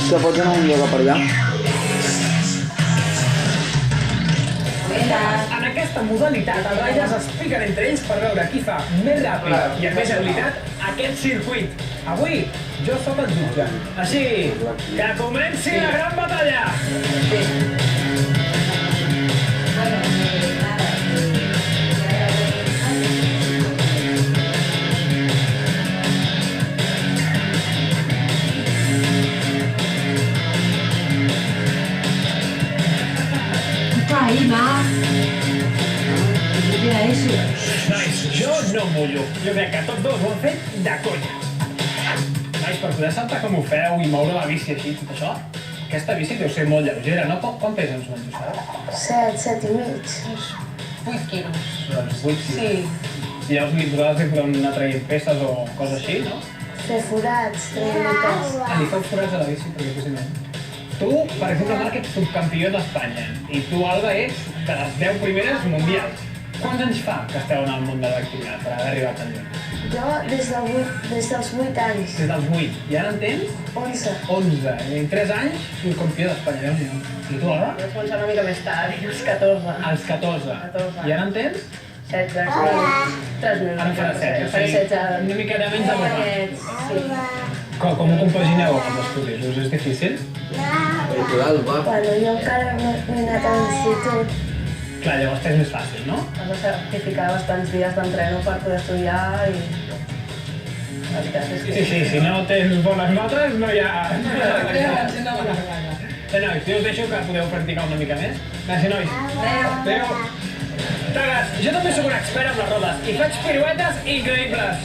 Que pots anar a un ioga per allà? En aquesta modalitat, els riders es piquen entre ells per veure qui fa més ràpid i amb més agilitat aquest circuit. Avui, jo sóc el jutge. Així, que comenci la gran batalla! Ahí, más. Mira eso. Nois, jo no em mullo. Jo crec que tots dos ho han fet de conya. Nois, per poder saltar com ho feu i moure la bici així, tot això, aquesta bici deu ser molt lleugera, no? Quan pesa més o menys, ho sabeu? 7 i mig. 8 quilos. Doncs 8, Sí. Si hi ha uns litorals que poden anar traient peces o coses així, no? Fer forats, treure pes. Li feu forats a la bici perquè posi més. Tu, per exemple, Marc, ets subcampió d'Espanya i tu, Alba, ets de les 10 primeres mundials. Quants anys fa que esteu en el món de l'activitat per haver arribat tan lluny? Jo des dels 8 anys. Des dels 8. I ara en tens 11. 11. I en 3 anys, subcampió d'Espanya. Déu-n'hi-do. I tu, Alba? Vaig començar una mica més tard, als 14. Als 14. 14. I ara en tens? 16, 3 mesos. Ara farà 16. Faré 16. Una mica de menys de l'home. Sí. Com ho compagineu amb els estudis? Us és difícil? Cultural, va. Bueno, jo encara no he anat a l'institut. Clar, llavors és més fàcil, no? Has de sacrificar bastants dies d'entreno per poder estudiar i... La veritat és que... Sí, si no tens bones notes, no hi ha... Nois, jo us deixo que podeu practicar una mica més. Gràcies, nois. Adéu. Tagas, jo també sóc un expert amb les rodes i faig piruetes increïbles.